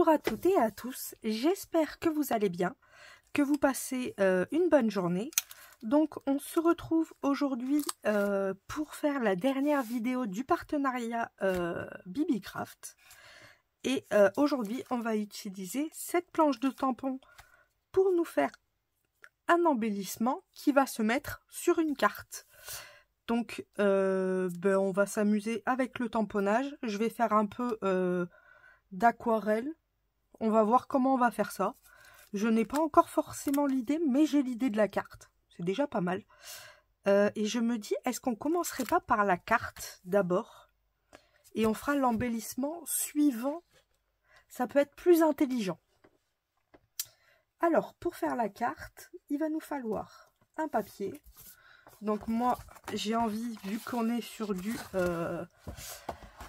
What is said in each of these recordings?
Bonjour à toutes et à tous, j'espère que vous allez bien, que vous passez une bonne journée. Donc on se retrouve aujourd'hui pour faire la dernière vidéo du partenariat BibiCraft. Et aujourd'hui on va utiliser cette planche de tampon pour nous faire un embellissement qui va se mettre sur une carte. Donc on va s'amuser avec le tamponnage, je vais faire un peu d'aquarelle. On va voir comment on va faire ça. Je n'ai pas encore forcément l'idée, mais j'ai l'idée de la carte. C'est déjà pas mal. Et je me dis, est-ce qu'on commencerait pas par la carte d'abord? Et on fera l'embellissement suivant. Ça peut être plus intelligent. Alors, pour faire la carte, il va nous falloir un papier. Donc moi, j'ai envie, vu qu'on est sur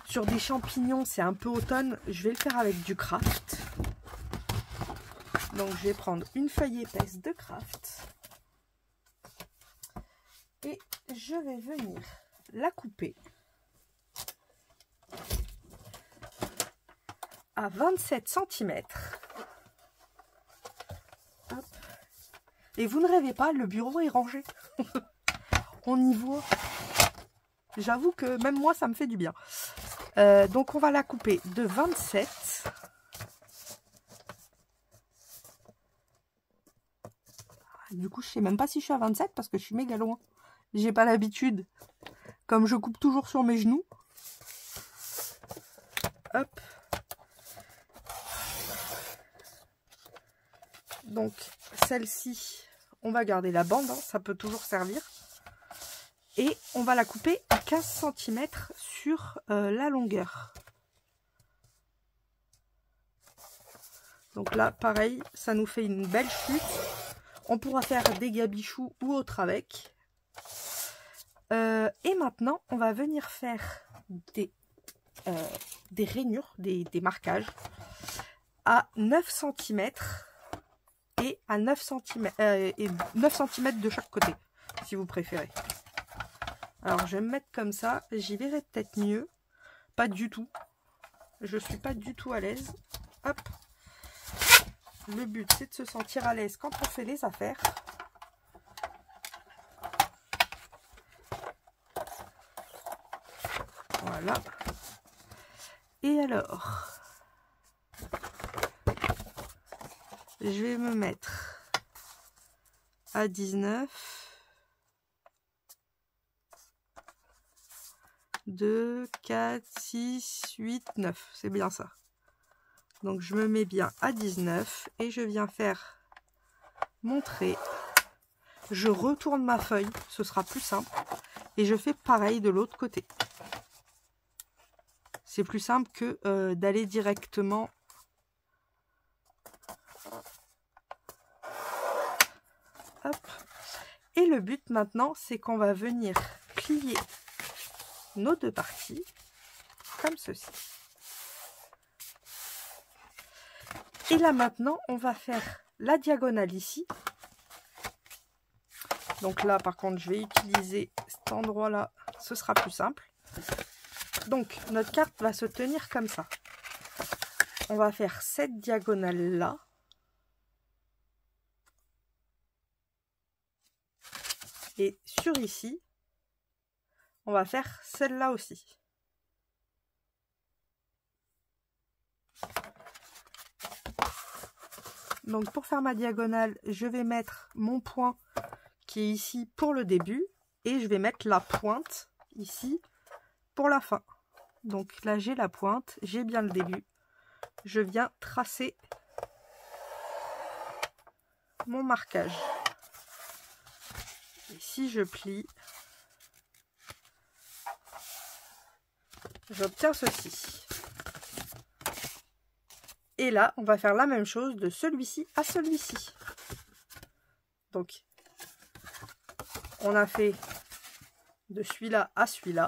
sur des champignons, c'est un peu automne, je vais le faire avec du craft. Donc je vais prendre une feuille épaisse de craft. Et je vais venir la couper à 27 cm. Hop. Et vous ne rêvez pas, le bureau est rangé. On y voit. J'avoue que même moi, ça me fait du bien. Donc on va la couper de 27. Du coup, je sais même pas si je suis à 27 parce que je suis méga loin. J'ai pas l'habitude. Comme je coupe toujours sur mes genoux. Hop. Donc celle-ci, on va garder la bande, hein, ça peut toujours servir. Et on va la couper à 15 cm sur la longueur. Donc là, pareil, ça nous fait une belle chute. On pourra faire des gabichous ou autre avec. Et maintenant, on va venir faire des rainures, des marquages à 9 cm et à 9 cm, et 9 cm de chaque côté, si vous préférez. Alors, je vais me mettre comme ça. J'y verrai peut-être mieux. Pas du tout. Je suis pas du tout à l'aise. Hop. Le but, c'est de se sentir à l'aise quand on fait les affaires. Voilà. Et alors, je vais me mettre à 19. 2, 4, 6, 8, 9. C'est bien ça. Donc je me mets bien à 19 et je viens faire mon trait. Je retourne ma feuille, ce sera plus simple. Et je fais pareil de l'autre côté. C'est plus simple que d'aller directement. Hop. Et le but maintenant, c'est qu'on va venir plier nos deux parties comme ceci. Et là maintenant, on va faire la diagonale ici. Donc là, par contre, je vais utiliser cet endroit-là. Ce sera plus simple. Donc, notre carte va se tenir comme ça. On va faire cette diagonale-là. Et sur ici, on va faire celle-là aussi. Donc pour faire ma diagonale, je vais mettre mon point qui est ici pour le début. Et je vais mettre la pointe ici pour la fin. Donc là j'ai la pointe, j'ai bien le début. Je viens tracer mon marquage. Et si je plie, j'obtiens ceci. Et là, on va faire la même chose de celui-ci à celui-ci. Donc, on a fait de celui-là à celui-là.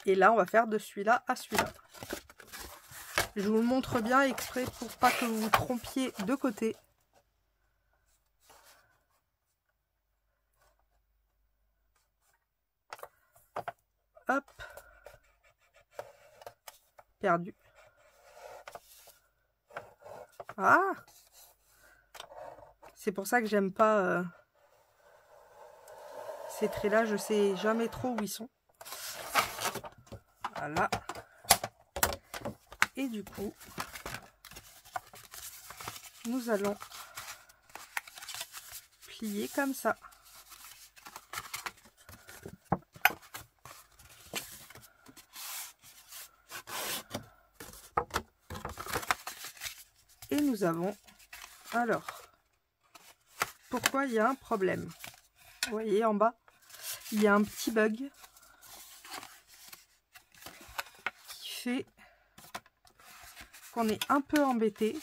Et là, on va faire de celui-là à celui-là. Je vous le montre bien exprès pour pas que vous vous trompiez de côté. Hop. Perdu. Ah! C'est pour ça que j'aime pas ces traits-là. Je sais jamais trop où ils sont. Voilà. Et du coup, nous allons plier comme ça. Et nous avons... Alors, pourquoi il y a un problème? Vous voyez en bas, il y a un petit bug qui fait qu'on est un peu embêté.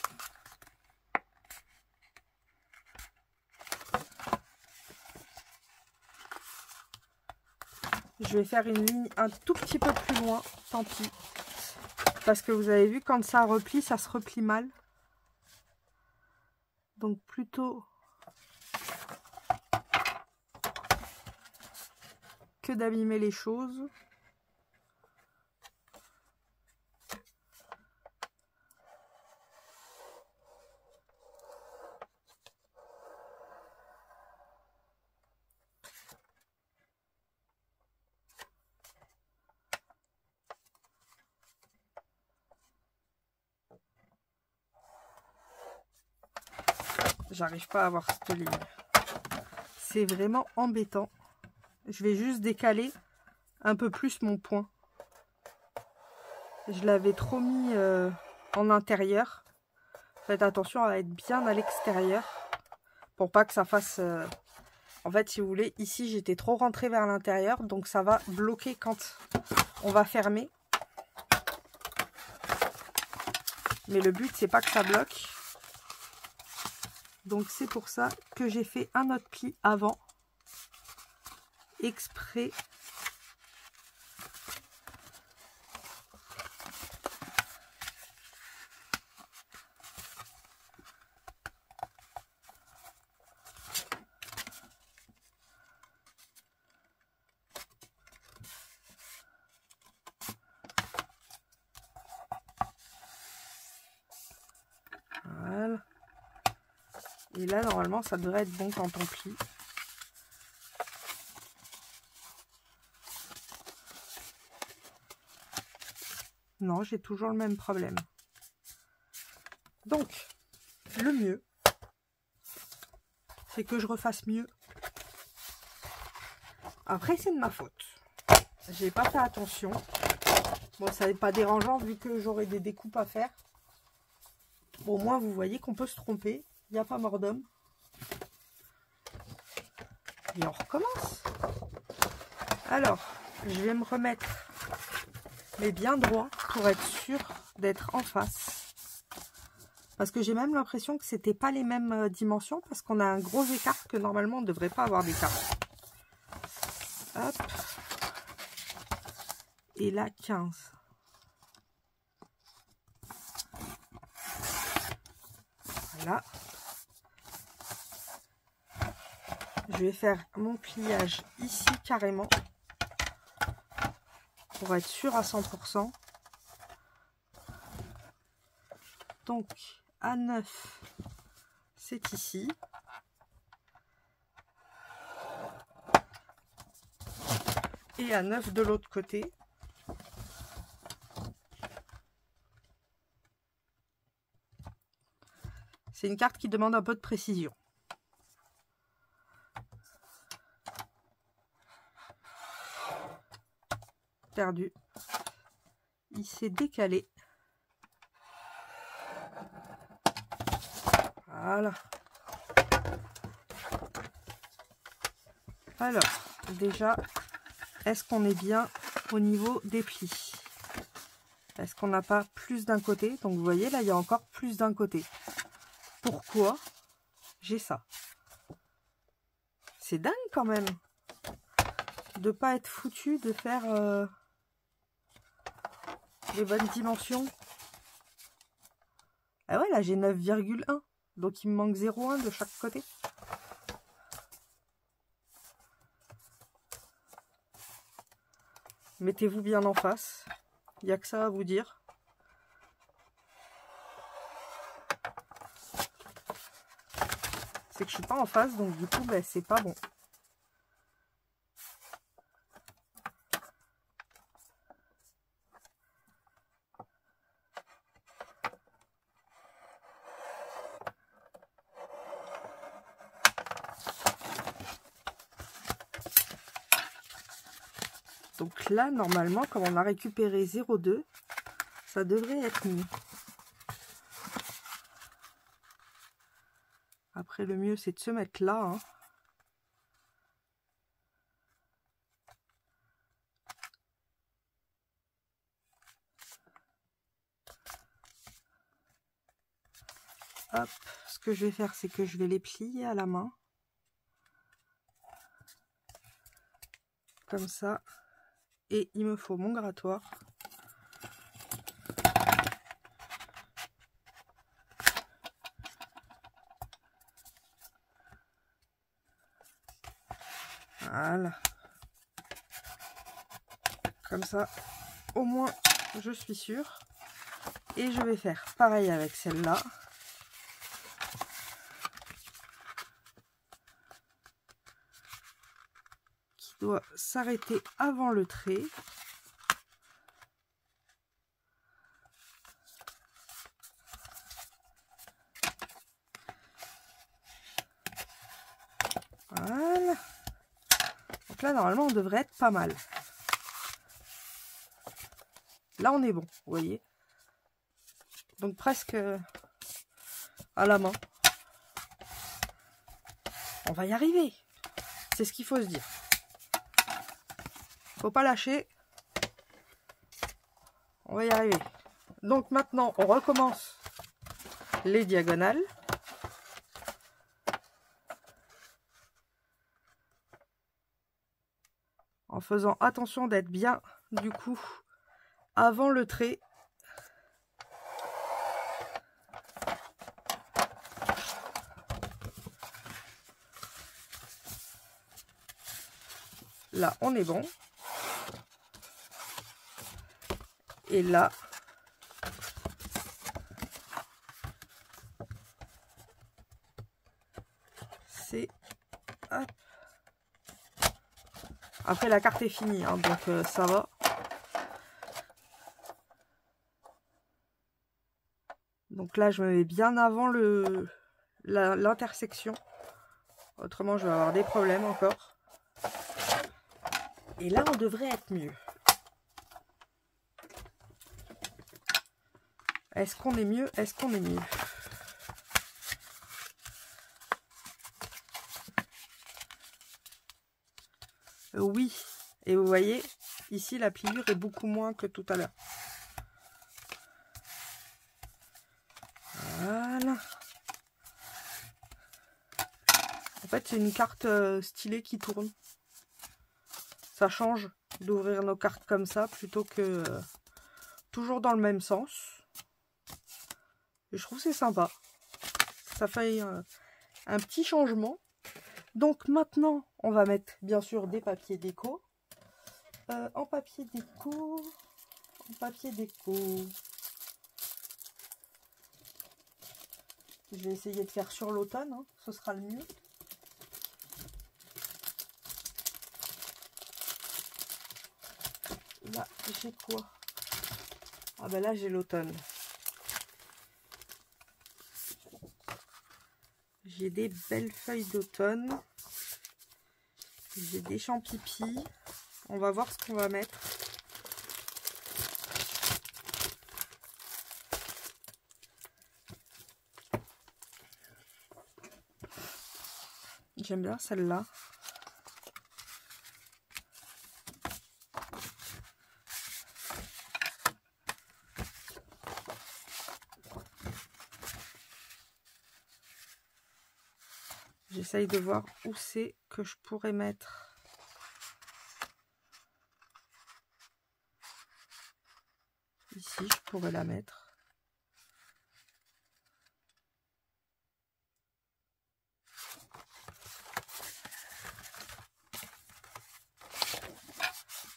Je vais faire une ligne un tout petit peu plus loin, tant pis. Parce que vous avez vu, quand ça replie, ça se replie mal. Donc plutôt que d'abîmer les choses. J'arrive pas à avoir cette ligne. C'est vraiment embêtant. Je vais juste décaler un peu plus mon point. Je l'avais trop mis en intérieur. Faites attention à être bien à l'extérieur. Pour pas que ça fasse... En fait, si vous voulez, ici j'étais trop rentrée vers l'intérieur. Donc ça va bloquer quand on va fermer. Mais le but, c'est pas que ça bloque. Donc c'est pour ça que j'ai fait un autre pli avant, exprès. Voilà. Et là, normalement, ça devrait être bon quand on plie. Non, j'ai toujours le même problème. Donc, le mieux, c'est que je refasse mieux. Après, c'est de ma faute. J'ai pas fait attention. Bon, ça n'est pas dérangeant vu que j'aurai des découpes à faire. Bon, au moins, vous voyez qu'on peut se tromper. Il n'y a pas mort d'homme. Et on recommence. Alors, je vais me remettre mais bien droit pour être sûr d'être en face. Parce que j'ai même l'impression que c'était pas les mêmes dimensions parce qu'on a un gros écart que normalement on ne devrait pas avoir d'écart. Hop. Et là, 15. Voilà. Je vais faire mon pliage ici carrément pour être sûr à 100%. Donc à 9, c'est ici. Et à 9 de l'autre côté. C'est une carte qui demande un peu de précision. Perdu. Il s'est décalé. Voilà. Alors, déjà, est-ce qu'on est bien au niveau des plis? Est-ce qu'on n'a pas plus d'un côté? Donc vous voyez, là, il y a encore plus d'un côté. Pourquoi j'ai ça? C'est dingue quand même de pas être foutu de faire les bonnes dimensions. Ah ouais, là j'ai 9,1. Donc il me manque 0,1 de chaque côté. Mettez-vous bien en face. Il n'y a que ça à vous dire. C'est que je suis pas en face, donc du coup, ben, c'est pas bon. Donc là, normalement, comme on a récupéré 0,2, ça devrait être mieux. Après, le mieux, c'est de se mettre là. Hein. Hop, ce que je vais faire, c'est que je vais les plier à la main. Comme ça. Et il me faut mon grattoir. Voilà. Comme ça, au moins, je suis sûre. Et je vais faire pareil avec celle-là. Qui doit s'arrêter avant le trait. Voilà. Donc là, normalement, on devrait être pas mal. Là, on est bon, vous voyez. Donc presque à la main. On va y arriver. C'est ce qu'il faut se dire. Faut pas lâcher. On va y arriver. Donc maintenant, on recommence les diagonales. En faisant attention d'être bien, du coup, avant le trait. Là, on est bon. Et là, c'est... Hop. Après, la carte est finie, hein, donc ça va. Donc là, je me mets bien avant l'intersection. Autrement, je vais avoir des problèmes encore. Et là, on devrait être mieux. Est-ce qu'on est mieux? Est-ce qu'on est mieux? Oui. Et vous voyez, ici, la pliure est beaucoup moins que tout à l'heure. Voilà. En fait, c'est une carte stylée qui tourne. Ça change d'ouvrir nos cartes comme ça plutôt que toujours dans le même sens. Et je trouve que c'est sympa. Ça fait un petit changement. Donc maintenant, on va mettre bien sûr des papiers déco. En papier déco, je vais essayer de faire sur l'automne, hein, ce sera le mieux. Là, j'ai quoi? Ah ben là, j'ai l'automne. J'ai des belles feuilles d'automne. J'ai des champipis. On va voir ce qu'on va mettre. J'aime bien celle-là. J'essaye de voir où c'est que je pourrais mettre. Ici, je pourrais la mettre.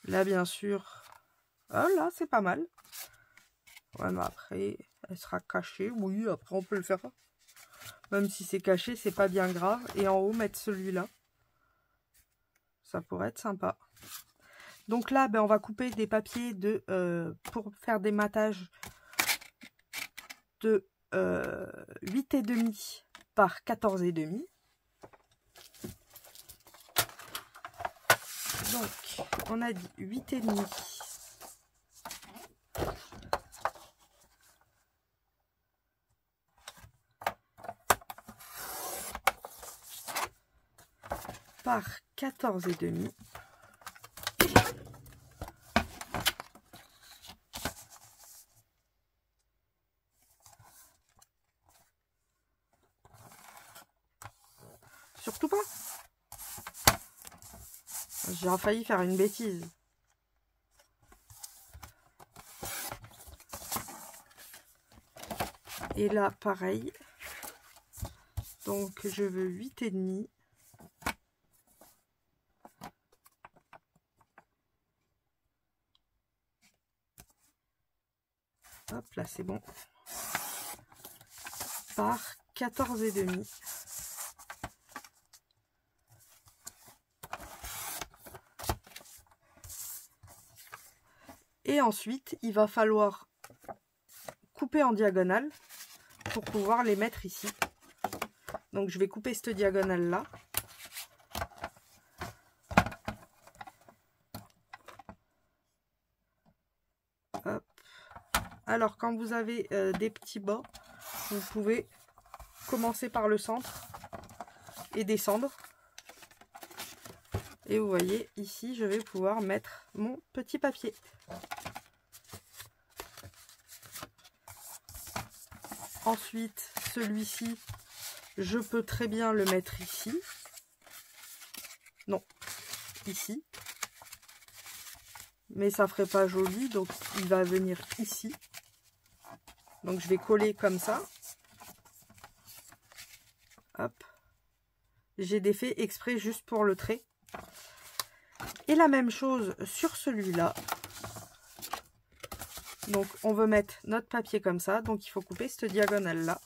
Là, bien sûr. Oh là, c'est pas mal. Ouais, mais après, elle sera cachée. Oui, après, on peut le faire Même si c'est caché, c'est pas bien grave. Et en haut, mettre celui-là. Ça pourrait être sympa. Donc là, ben, on va couper des papiers pour faire des matages de 8,5 par 14,5. Donc, on a dit 8,5 par 14,5. Surtout pas. J'ai failli faire une bêtise. Et là, pareil. Donc, je veux 8,5. Hop, là, c'est bon. Par 14,5. Et ensuite, il va falloir couper en diagonale pour pouvoir les mettre ici. Donc, je vais couper cette diagonale-là. Hop. Alors, quand vous avez des petits bords, vous pouvez commencer par le centre et descendre. Et vous voyez, ici, je vais pouvoir mettre mon petit papier. Ensuite, celui-ci, je peux très bien le mettre ici. Non, ici. Mais ça ferait pas joli, donc il va venir ici. Donc je vais coller comme ça. Hop. J'ai défait exprès juste pour le trait. Et la même chose sur celui-là. Donc on veut mettre notre papier comme ça. Donc il faut couper cette diagonale-là.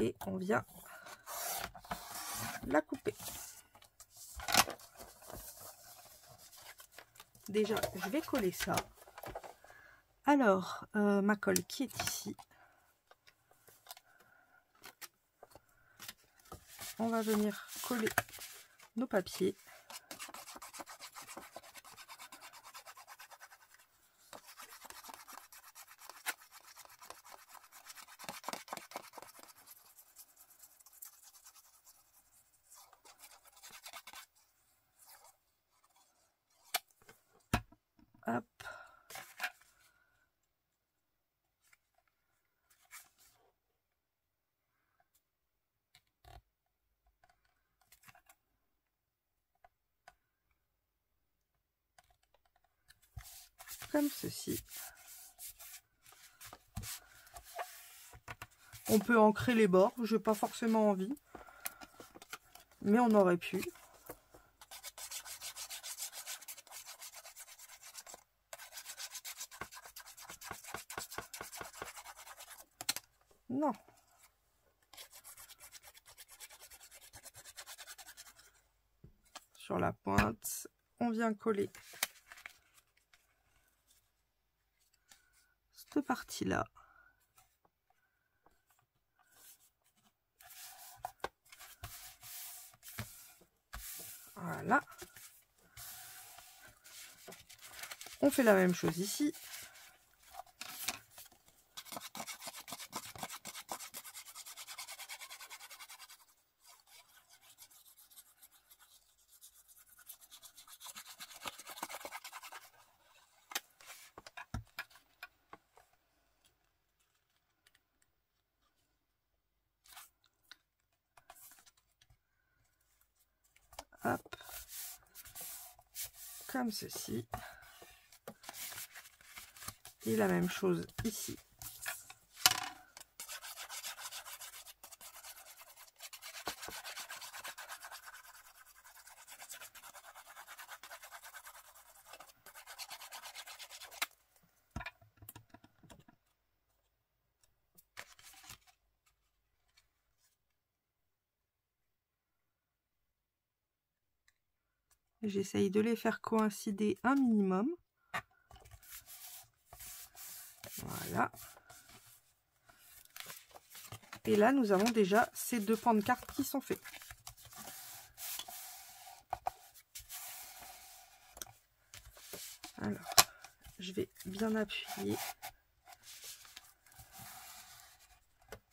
Et on vient la couper. Déjà, je vais coller ça. Alors, ma colle qui est ici. On va venir coller nos papiers. Hop. Comme ceci. On peut ancrer les bords, je n'ai pas forcément envie, mais on aurait pu. Non. Sur la pointe, on vient coller cette partie-là. Voilà. On fait la même chose ici. Hop. Comme ceci. Et la même chose ici. J'essaye de les faire coïncider un minimum. Voilà. Et là, nous avons déjà ces 2 pans de cartes qui sont faits. Alors, je vais bien appuyer.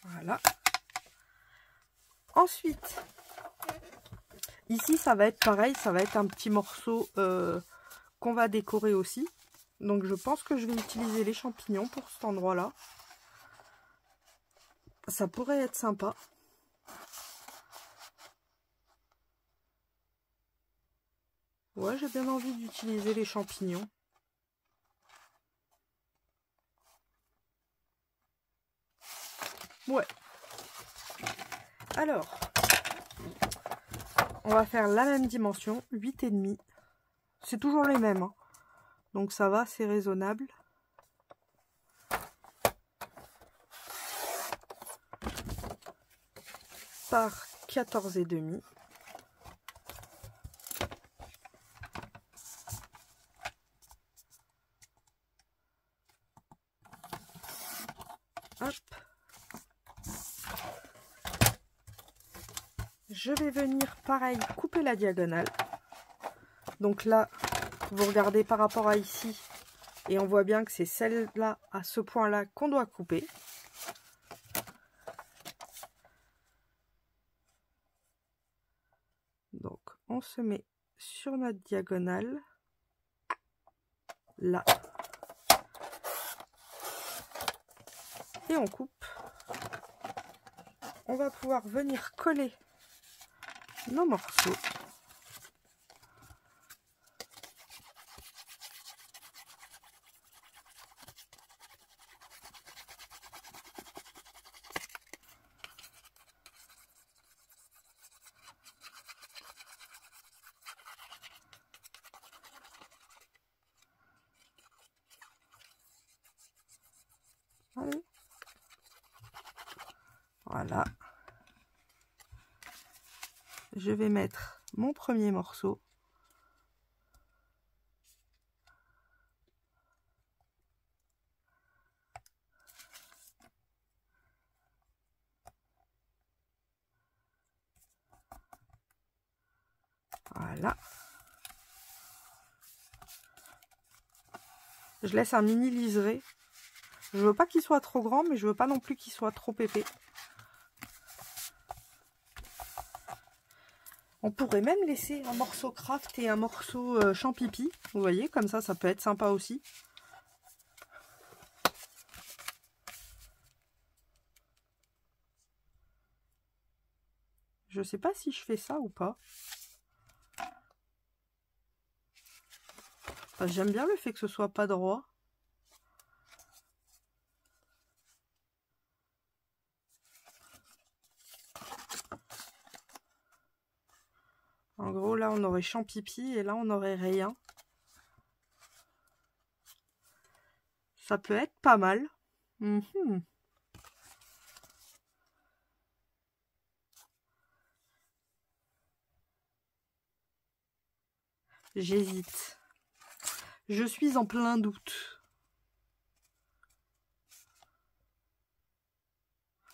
Voilà. Ensuite, ici, ça va être pareil. Ça va être un petit morceau qu'on va décorer aussi. Donc, je pense que je vais utiliser les champignons pour cet endroit-là. Ça pourrait être sympa. Ouais, j'ai bien envie d'utiliser les champignons. Ouais. Alors, on va faire la même dimension, 8,5. C'est toujours les mêmes, hein. Donc ça va, c'est raisonnable. Par 14,5. Hop. Je vais venir, pareil, couper la diagonale. Donc là, vous regardez par rapport à ici, et on voit bien que c'est celle-là, à ce point-là, qu'on doit couper. Donc, on se met sur notre diagonale, là. Et on coupe. On va pouvoir venir coller nos morceaux. Allez. Voilà. Je vais mettre mon premier morceau. Voilà. Je laisse un mini liseré. Je veux pas qu'il soit trop grand, mais je veux pas non plus qu'il soit trop épais. On pourrait même laisser un morceau craft et un morceau champipi. Vous voyez, comme ça peut être sympa aussi. Je sais pas si je fais ça ou pas. Enfin, j'aime bien le fait que ce soit pas droit. En gros, là, on aurait champipi et là, on n'aurait rien. Ça peut être pas mal. J'hésite. Je suis en plein doute.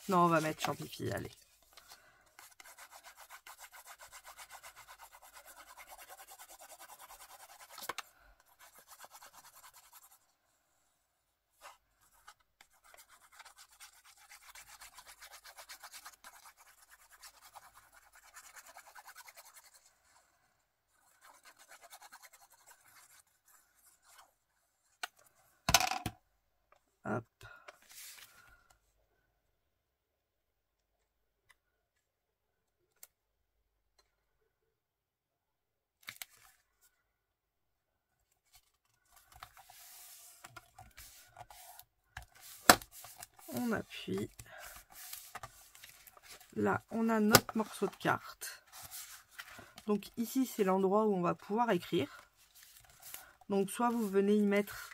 Non, on va mettre champipi, allez. Hop. On appuie. Là, on a notre morceau de carte. Donc ici, c'est l'endroit où on va pouvoir écrire. Donc soit vous venez y mettre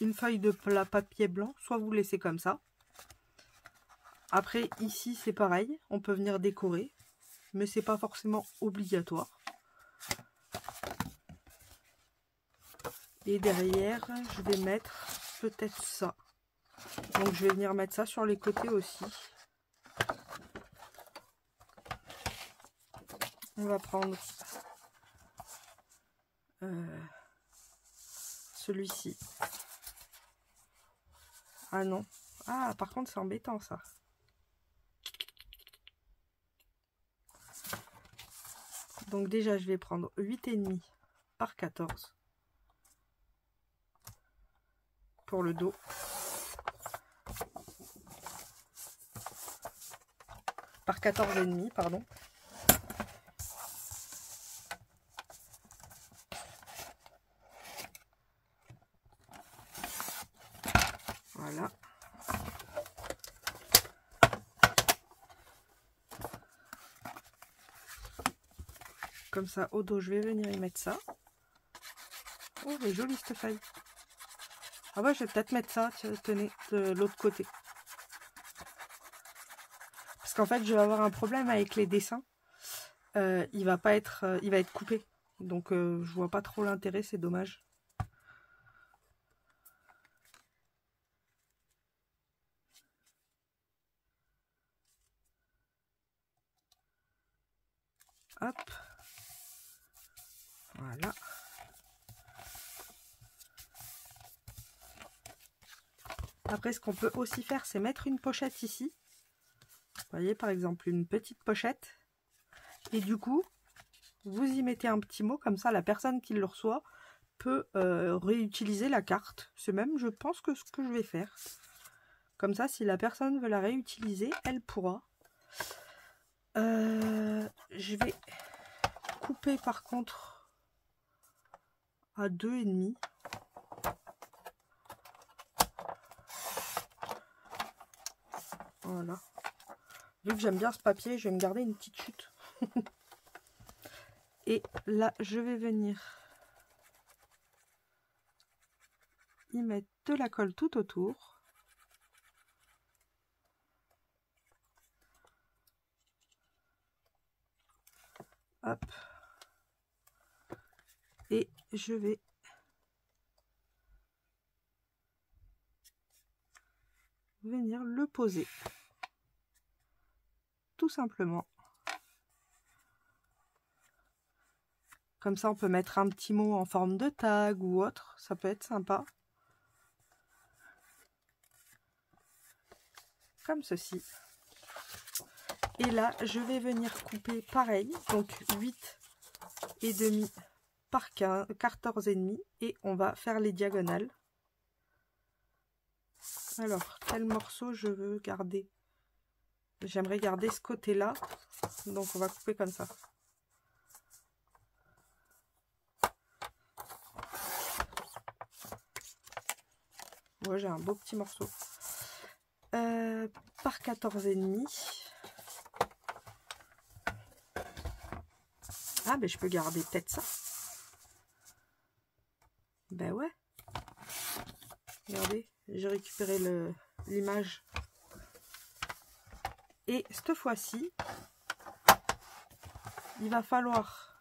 une feuille de papier blanc, soit vous laissez comme ça. Après, ici, c'est pareil. On peut venir décorer, mais c'est pas forcément obligatoire. Et derrière, je vais mettre peut-être ça. Donc je vais venir mettre ça sur les côtés aussi. On va prendre celui-ci. Ah non. Ah, par contre, c'est embêtant ça. Donc déjà, je vais prendre 8,5 par 14 pour le dos. Par 14,5, pardon. Voilà. Comme ça, au dos, je vais venir y mettre ça. Oh, elle est jolie cette feuille. Ah ouais, je vais peut-être mettre ça, tenez, de l'autre côté. Parce qu'en fait, je vais avoir un problème avec les dessins. Il va pas être, il va être coupé. Donc, je vois pas trop l'intérêt, c'est dommage. Hop. Voilà. Après, ce qu'on peut aussi faire, c'est mettre une pochette ici. Vous voyez, par exemple, une petite pochette. Et du coup, vous y mettez un petit mot, comme ça, la personne qui le reçoit peut réutiliser la carte. C'est même, je pense, que ce que je vais faire. Comme ça, si la personne veut la réutiliser, elle pourra. Je vais couper, par contre, à 2,5. Voilà. Vu que j'aime bien ce papier, je vais me garder une petite chute. Et là, je vais venir y mettre de la colle tout autour. Hop. Et je vais venir le poser. Tout simplement. Comme ça, on peut mettre un petit mot en forme de tag ou autre. Ça peut être sympa. Comme ceci. Et là, je vais venir couper pareil. Donc 8,5 par 14,5. Et on va faire les diagonales. Alors, quel morceau je veux garder? J'aimerais garder ce côté-là. Donc, on va couper comme ça. Moi, j'ai un beau petit morceau. Par 14,5. Ah, ben je peux garder peut-être ça. Ben ouais. Regardez, j'ai récupéré l'image. Et cette fois-ci, il va falloir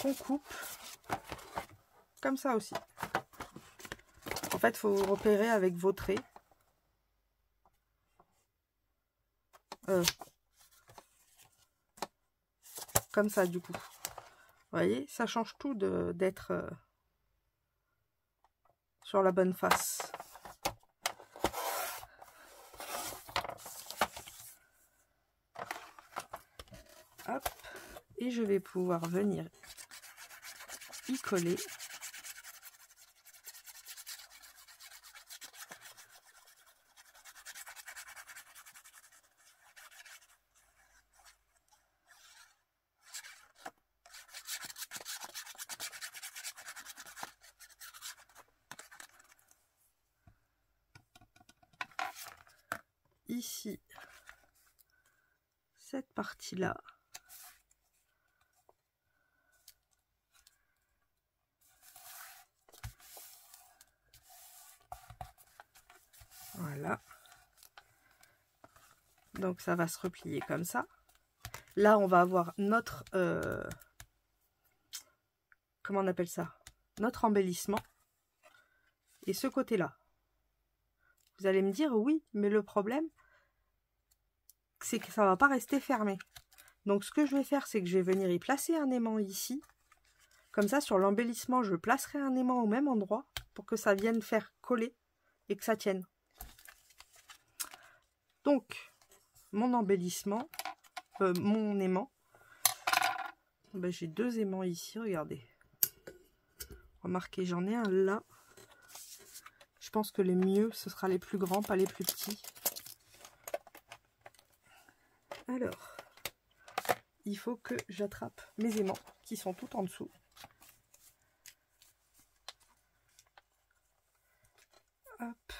qu'on coupe comme ça aussi. En fait, il faut repérer avec vos traits. Comme ça, du coup. Vous voyez, ça change tout d'être sur la bonne face. Hop. Et je vais pouvoir venir y coller. Ici, cette partie-là. Voilà. Donc ça va se replier comme ça. Là, on va avoir notre comment on appelle ça, notre embellissement et ce côté-là. Vous allez me dire oui, mais le problème, c'est que ça va pas rester fermé. Donc ce que je vais faire, c'est que je vais venir y placer un aimant ici. Comme ça, sur l'embellissement, je placerai un aimant au même endroit pour que ça vienne faire coller et que ça tienne. Donc, mon embellissement, mon aimant, ben, j'ai 2 aimants ici, regardez. Remarquez, j'en ai un là. Je pense que les mieux, ce sera les plus grands, pas les plus petits. Alors, il faut que j'attrape mes aimants qui sont tout en dessous. Hop.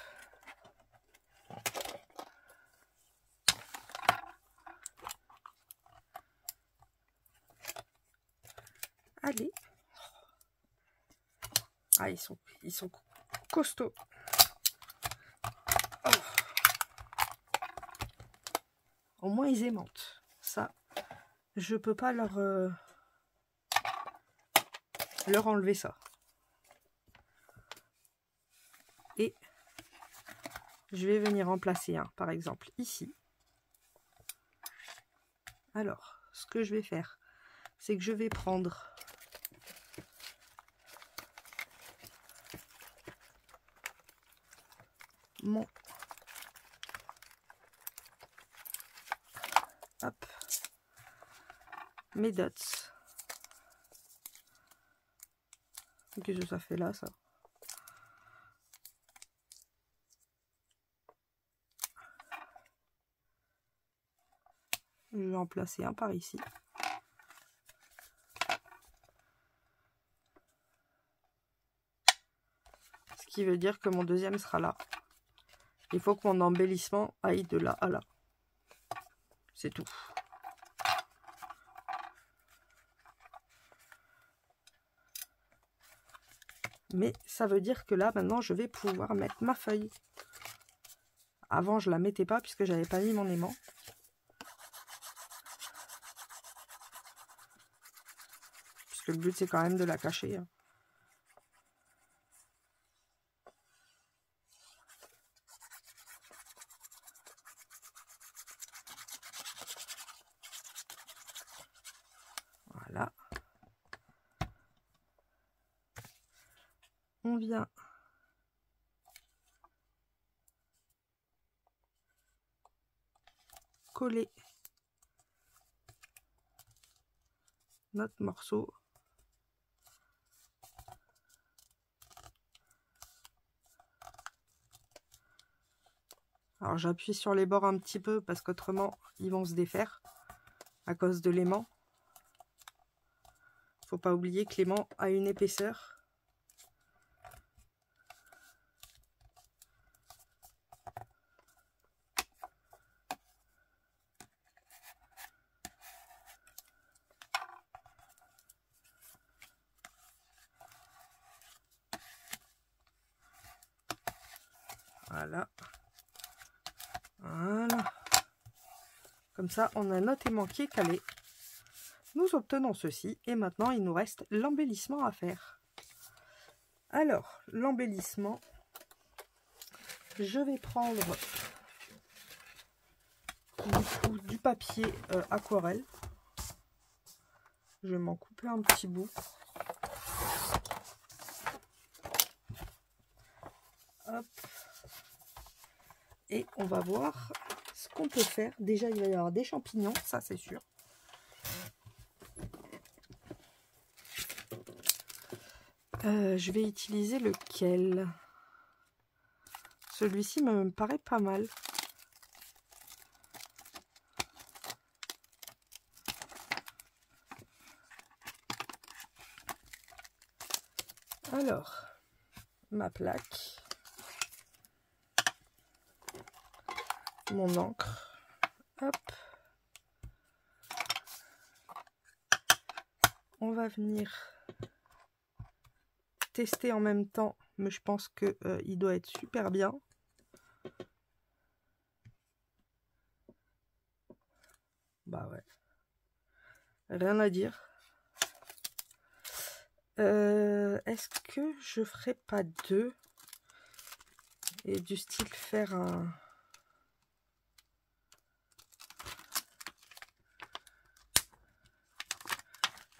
Allez. Ah, ils sont costauds. Oh. Au moins, ils aimantent. Ça, je peux pas leur enlever ça. Et je vais venir en placer un, par exemple, ici. Alors, ce que je vais faire, c'est que je vais prendre mon mes dots. Qu'est-ce que ça fait là, ça? Je vais en placer un par ici. Ce qui veut dire que mon deuxième sera là. Il faut que mon embellissement aille de là à là. C'est tout. Mais ça veut dire que là, maintenant, je vais pouvoir mettre ma feuille. Avant, je la mettais pas puisque j'avais pas mis mon aimant. Puisque le but, c'est quand même de la cacher. Hein. Voilà. On vient coller notre morceau. Alors j'appuie sur les bords un petit peu parce qu'autrement ils vont se défaire à cause de l'aimant. Faut pas oublier que l'aimant a une épaisseur. Voilà. Voilà. Comme ça, on a notre aimant qui est calé. Nous obtenons ceci. Et maintenant, il nous reste l'embellissement à faire. Alors, l'embellissement, je vais prendre du papier aquarelle. Je vais m'en couper un petit bout. Hop. Et on va voir ce qu'on peut faire. Déjà, il va y avoir des champignons, ça c'est sûr. Je vais utiliser lequel? Celui-ci me paraît pas mal. Alors, ma plaque, mon encre, hop. On va venir tester en même temps, mais je pense que il doit être super bien. Bah ouais, rien à dire. Est-ce que je ferai pas deux et du style faire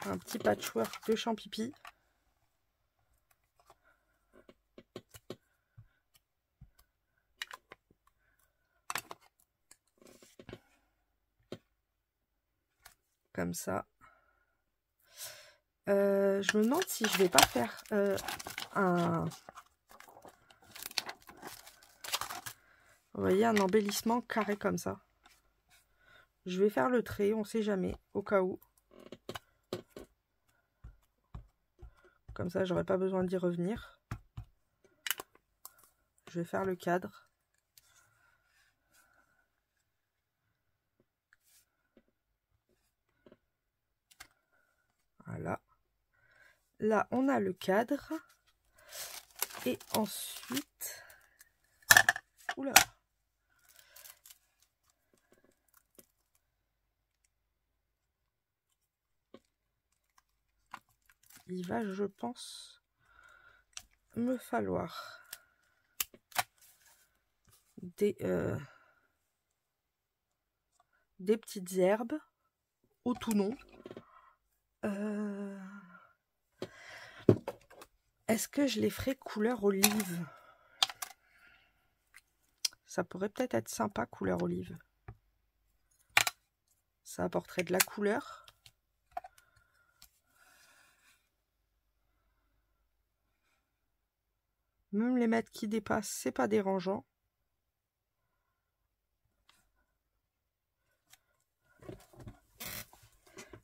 un petit patchwork de champipi. Comme ça. Je me demande si je vais pas faire vous voyez, un embellissement carré comme ça. Je vais faire le trait, on sait jamais, au cas où. Comme ça, j'aurai pas besoin d'y revenir. Je vais faire le cadre. Voilà. Là, on a le cadre. Et ensuite... Oula! Il va, je pense, me falloir des petites herbes au tout nom. Est-ce que je les ferai couleur olive? Ça pourrait peut-être être sympa, couleur olive. Ça apporterait de la couleur. Même les mettre qui dépassent, c'est pas dérangeant.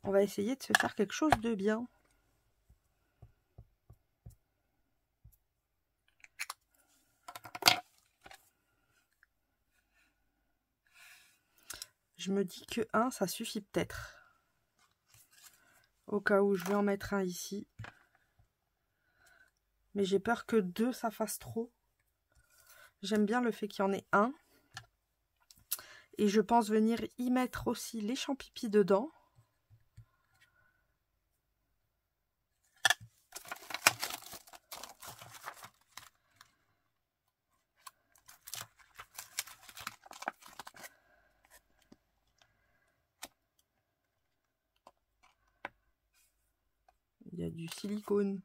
On va essayer de se faire quelque chose de bien. Je me dis que 1, ça suffit peut-être. Au cas où je vais en mettre un ici. Mais j'ai peur que 2, ça fasse trop. J'aime bien le fait qu'il y en ait un. Et je pense venir y mettre aussi les champipis dedans. Il y a du silicone.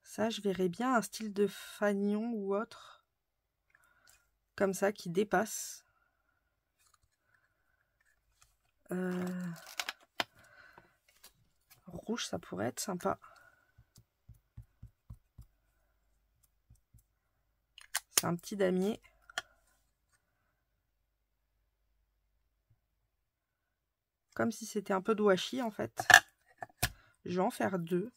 Ça, je verrais bien un style de fanion ou autre. Comme ça, qui dépasse. Rouge, ça pourrait être sympa. C'est un petit damier. Comme si c'était un peu de washi en fait. Je vais en faire 2.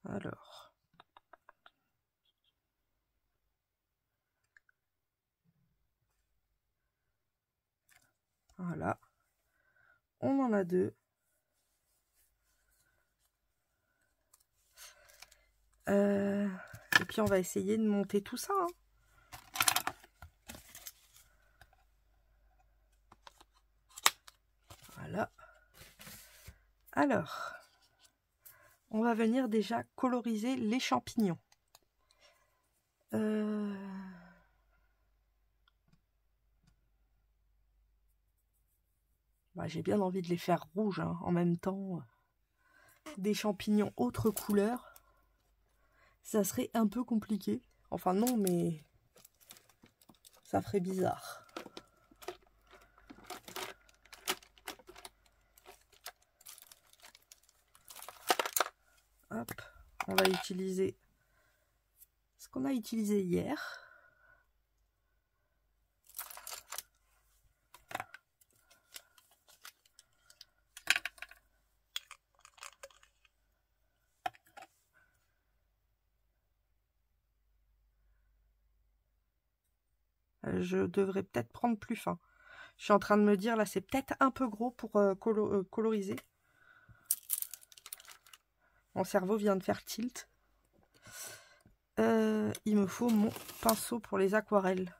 Alors. Voilà. On en a 2. Et puis on va essayer de monter tout ça. Hein. Voilà. Alors, on va venir déjà coloriser les champignons. Bah, j'ai bien envie de les faire rouges hein, en même temps. Des champignons autre couleur, ça serait un peu compliqué. Enfin non, mais ça ferait bizarre. Hop, on va utiliser ce qu'on a utilisé hier. Je devrais peut-être prendre plus fin. Je suis en train de me dire, là, c'est peut-être un peu gros pour coloriser. Mon cerveau vient de faire tilt. il me faut mon pinceau pour les aquarelles.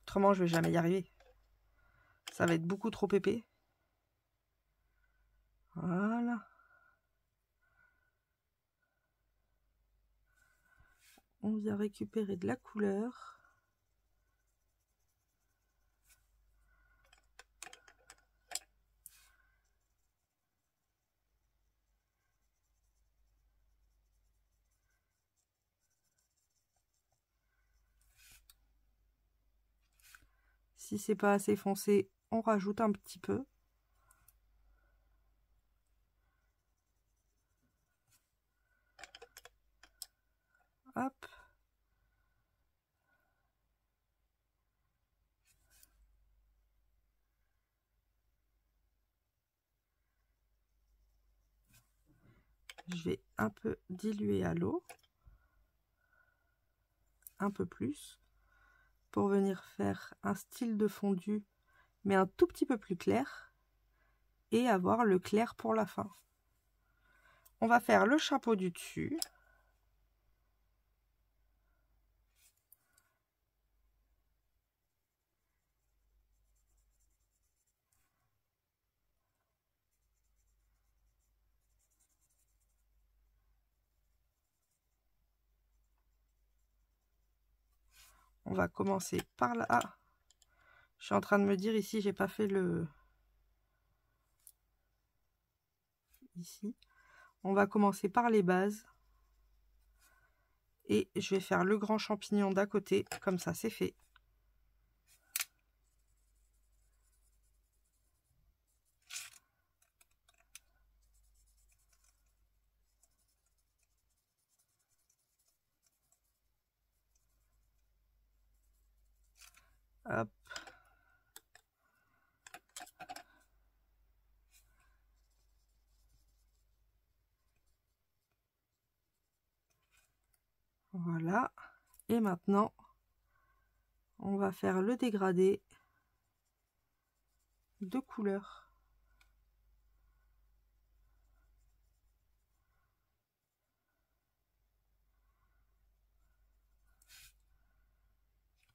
Autrement, je vais jamais y arriver. Ça va être beaucoup trop épais. Voilà. On vient récupérer de la couleur. Si c'est pas assez foncé, on rajoute un petit peu. Hop. Je vais un peu diluer à l'eau. Un peu plus. Pour venir faire un style de fondu, mais un tout petit peu plus clair. Et avoir le clair pour la fin. On va faire le chapeau du dessus. On va commencer par là. Ah, je suis en train de me dire ici, j'ai pas fait le... Ici. On va commencer par les bases. Et je vais faire le grand champignon d'à côté. Comme ça, c'est fait. Hop. Voilà. Et maintenant, on va faire le dégradé de couleur.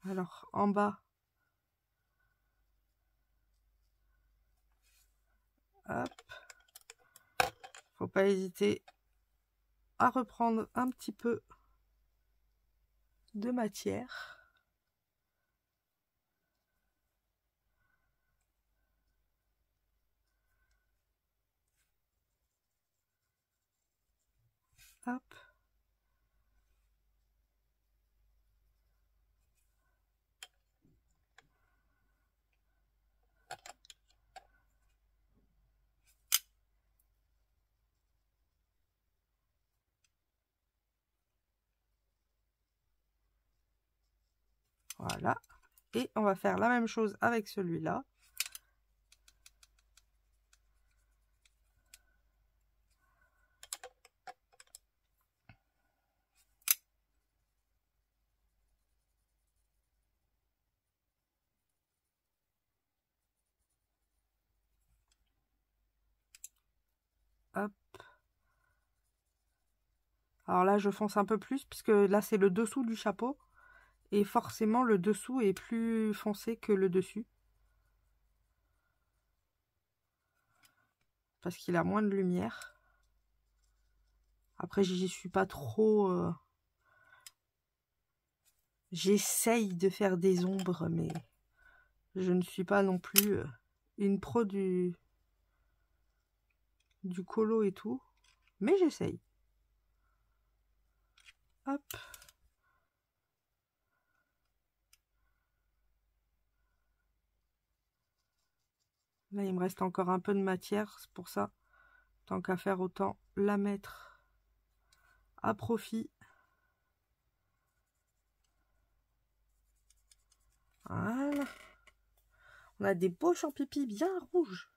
Alors, en bas, hop, faut pas hésiter à reprendre un petit peu de matière. Hop. Voilà. Et on va faire la même chose avec celui-là. Hop. Alors là, je fonce un peu plus, puisque là, c'est le dessous du chapeau. Et forcément, le dessous est plus foncé que le dessus. Parce qu'il a moins de lumière. Après, j'y suis pas trop... J'essaye de faire des ombres, mais je ne suis pas non plus une pro du colo et tout. Mais j'essaye. Hop. Là, il me reste encore un peu de matière, c'est pour ça. Tant qu'à faire, autant la mettre à profit. Voilà. On a des beaux champignons bien rouges.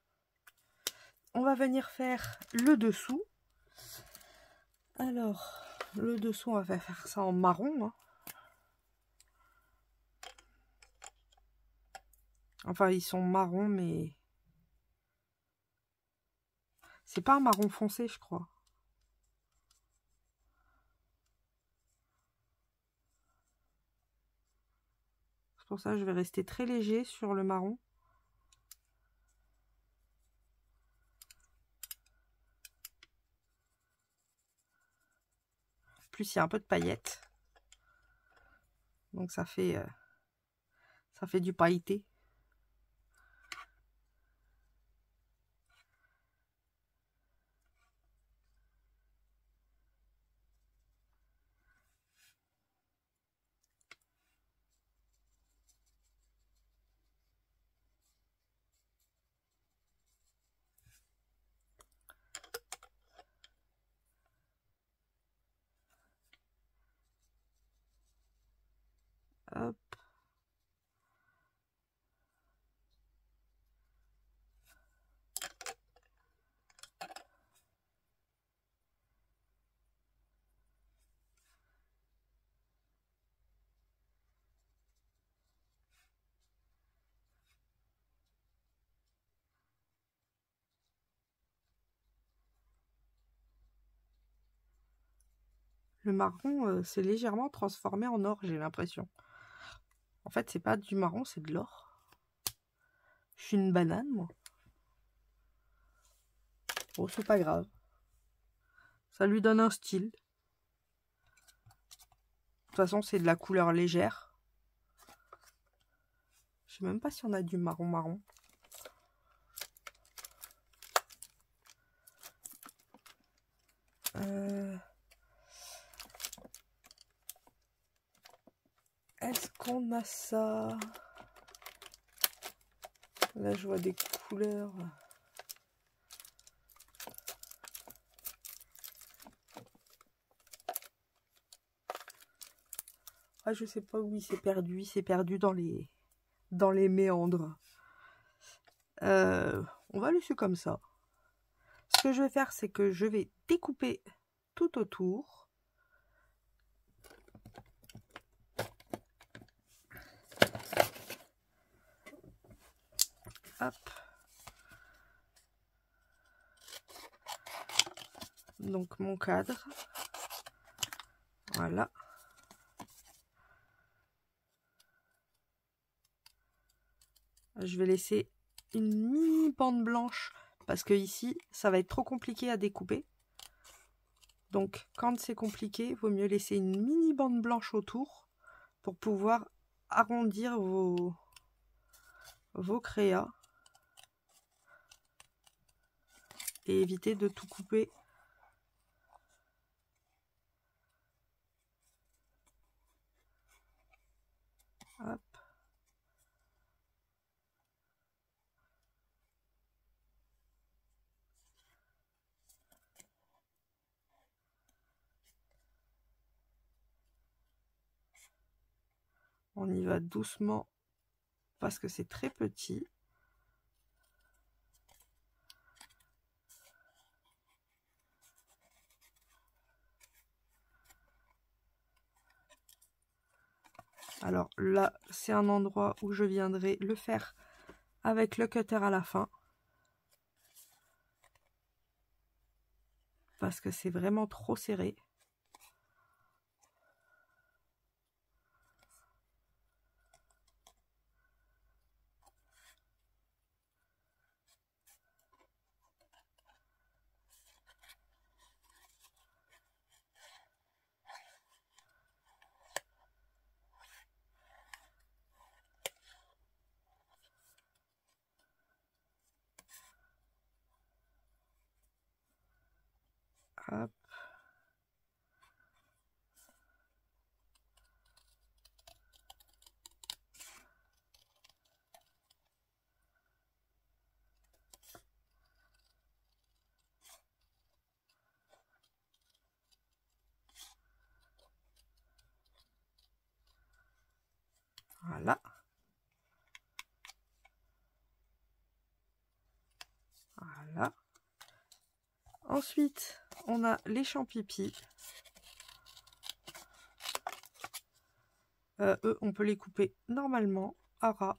On va venir faire le dessous. Alors, le dessous, on va faire ça en marron. Hein. Enfin, ils sont marrons, mais... C'est pas un marron foncé, je crois. pour ça que je vais rester très léger sur le marron. Plus il y a un peu de paillettes. Donc ça fait du pailleté. Hop. Le marron s'est légèrement transformé en or, j'ai l'impression. En fait, c'est pas du marron, c'est de l'or. Je suis une banane, moi. Bon, c'est pas grave. Ça lui donne un style. De toute façon, c'est de la couleur légère. Je sais même pas si on a du marron. Est-ce qu'on a ça? Là, je vois des couleurs. Ah, je sais pas où il s'est perdu. Il s'est perdu dans les méandres. On va laisser comme ça. Ce que je vais faire, c'est que je vais découper tout autour. Hop. Donc mon cadre. Voilà. Je vais laisser une mini bande blanche parce que ici, ça va être trop compliqué à découper. Donc, quand c'est compliqué, il vaut mieux laisser une mini bande blanche autour pour pouvoir arrondir vos créas et éviter de tout couper. Hop. On y va doucement parce que c'est très petit. Alors là, c'est un endroit où je viendrai le faire avec le cutter à la fin. Parce que c'est vraiment trop serré. Hop. Voilà. Voilà. Ensuite, on a les champipis. Eux, on peut les couper normalement à ras.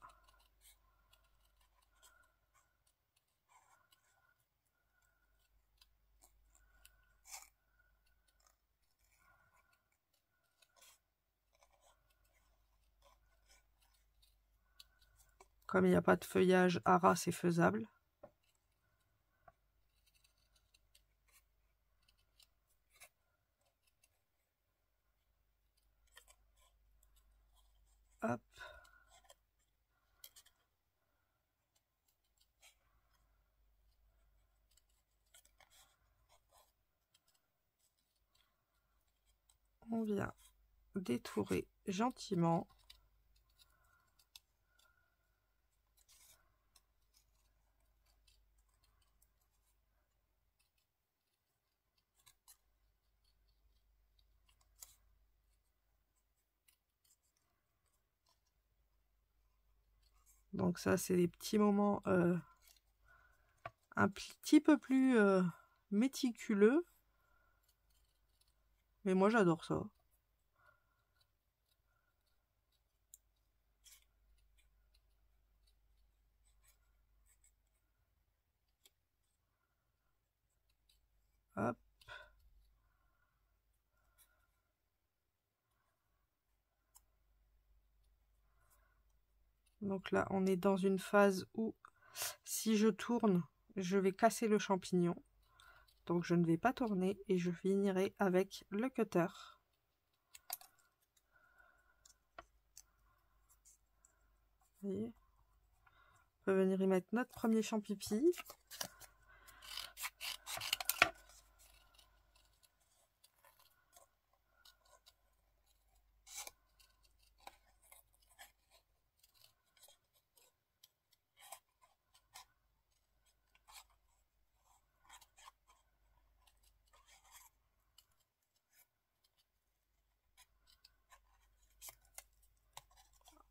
Comme il n'y a pas de feuillage à ras, c'est faisable. Hop. On vient détourer gentiment. Donc ça, c'est des petits moments un petit peu plus méticuleux. Mais moi, j'adore ça. Hop. Donc là, on est dans une phase où, si je tourne, je vais casser le champignon. Donc je ne vais pas tourner et je finirai avec le cutter. Vous voyez ? On peut venir y mettre notre premier champipi.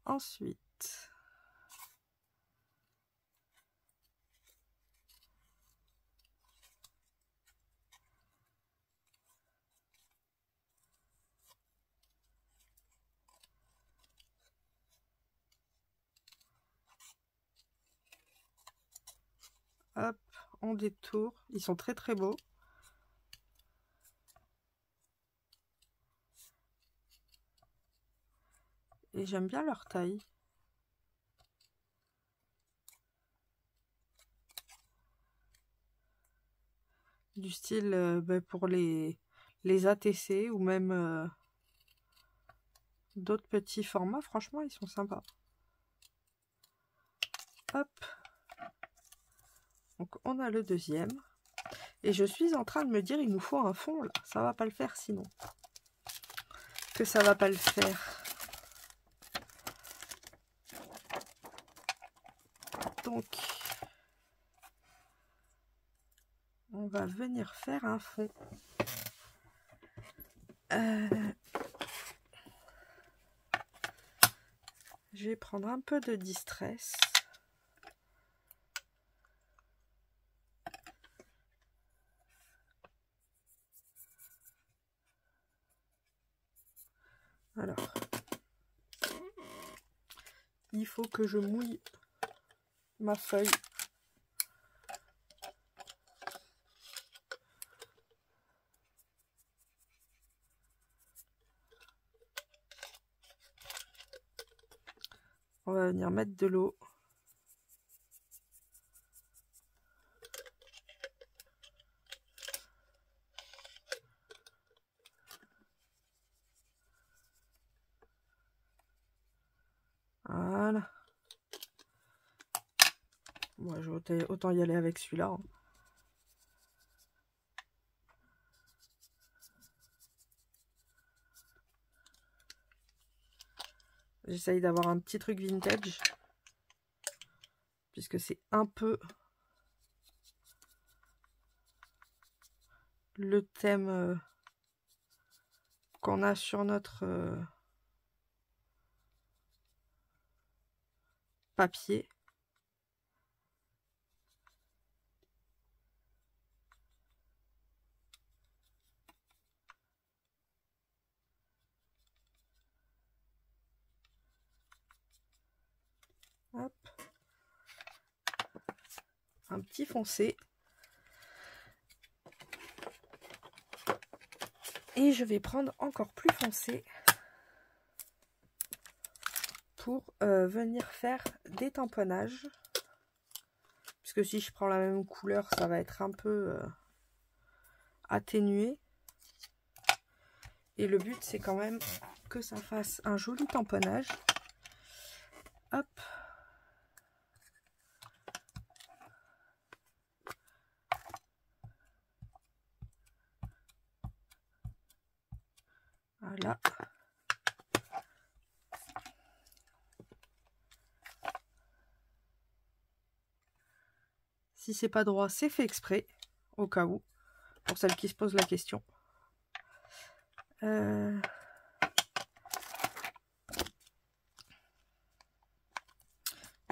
Ensuite, hop, on détourne. Ils sont très très beaux. Et j'aime bien leur taille. Du style pour les ATC ou même d'autres petits formats. Franchement, ils sont sympas. Hop. Donc on a le deuxième. Et je suis en train de me dire, il nous faut un fond là. Ça va pas le faire sinon. Que ça va pas le faire. Donc, on va venir faire un fond. Je vais prendre un peu de distress. Alors, il faut que je mouille ma feuille. On va venir mettre de l'eau. Voilà. Moi, je vais autant y aller avec celui-là. Hein. J'essaye d'avoir un petit truc vintage. Puisque c'est un peu le thème qu'on a sur notre papier. Hop. Un petit foncé. Et je vais prendre encore plus foncé pour venir faire des tamponnages. Puisque si je prends la même couleur, ça va être un peu atténué. Et le but, c'est quand même que ça fasse un joli tamponnage. Hop. Voilà. Si c'est pas droit, c'est fait exprès, au cas où, pour celles qui se posent la question. Je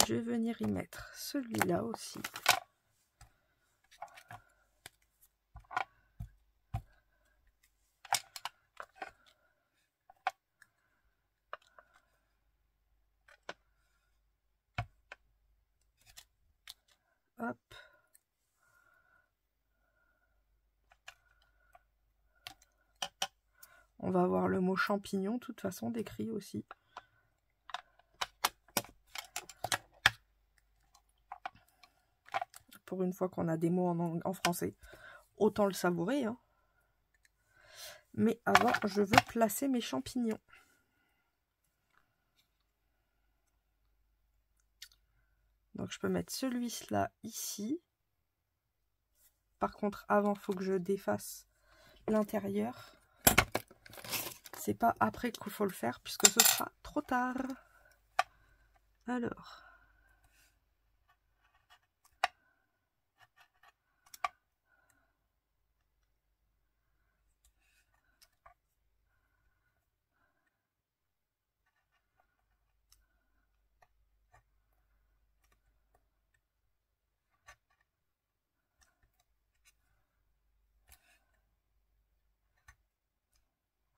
vais venir y mettre celui-là aussi. Hop. On va avoir le mot champignon, de toute façon, décrit aussi. Pour une fois qu'on a des mots en français, autant le savourer, hein. Mais avant, je veux placer mes champignons. Donc, je peux mettre celui-là ici. Par contre, avant, il faut que je défasse l'intérieur. C'est pas après qu'il faut le faire, puisque ce sera trop tard. Alors...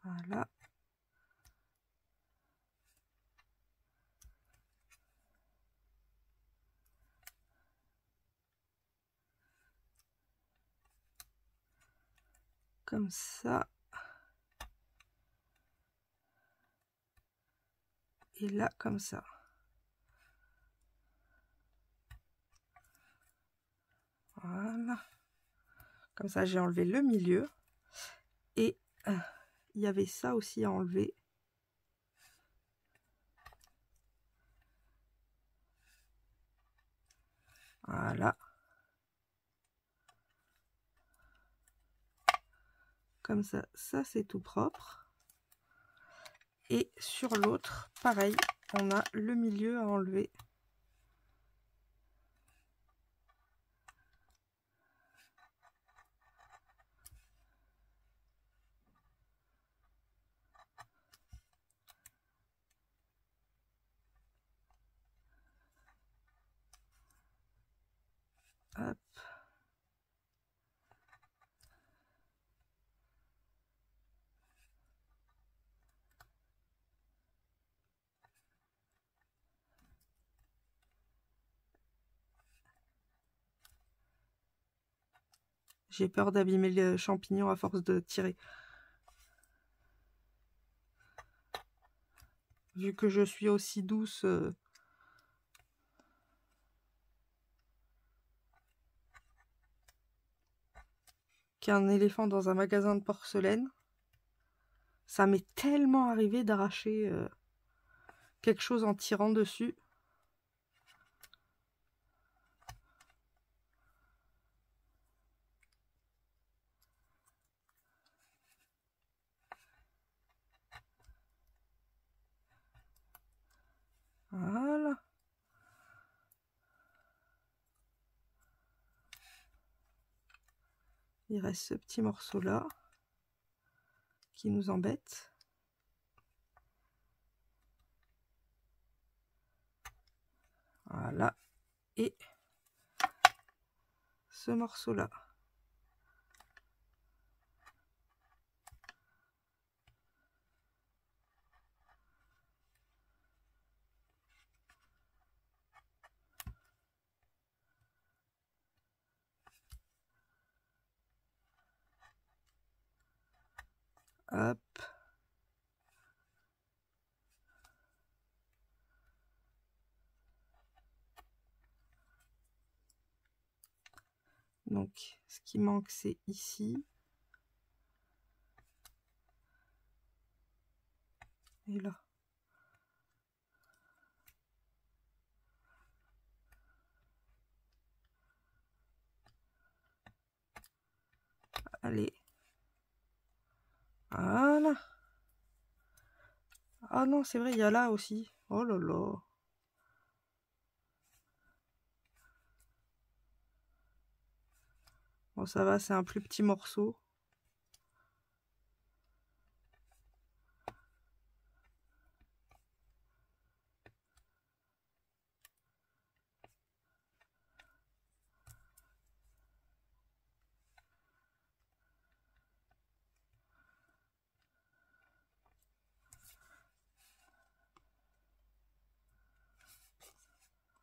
Voilà. Comme ça. Et là, comme ça. Voilà. Comme ça, j'ai enlevé le milieu. Et il y avait ça aussi à enlever. Voilà. Comme ça, ça c'est tout propre. Et sur l'autre, pareil, on a le milieu à enlever. Hop. J'ai peur d'abîmer le champignon à force de tirer. Vu que je suis aussi douce... qu'un éléphant dans un magasin de porcelaine, ça m'est tellement arrivé d'arracher quelque chose en tirant dessus. Voilà. Il reste ce petit morceau là qui nous embête. Voilà. Et ce morceau là. Hop. Donc, ce qui manque, c'est ici. Et là. Allez. Voilà. Ah non, c'est vrai, il y a là aussi. Oh là là. Bon, ça va, c'est un plus petit morceau.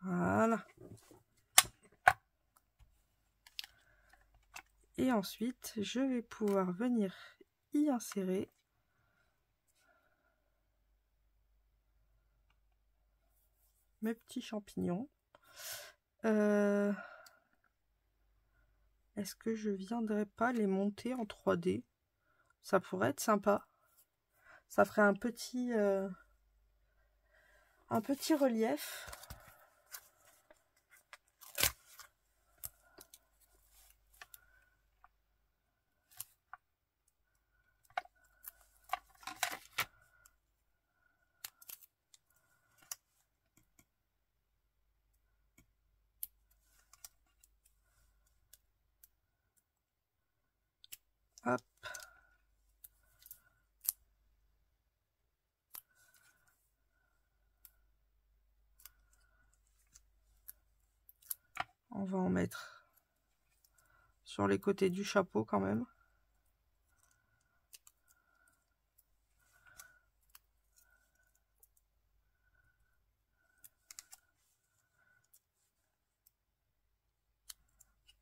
Voilà. Et ensuite, je vais pouvoir venir y insérer mes petits champignons. Est-ce que je viendrais pas les monter en 3D? Ça pourrait être sympa. Ça ferait un petit relief. Hop. On va en mettre sur les côtés du chapeau quand même.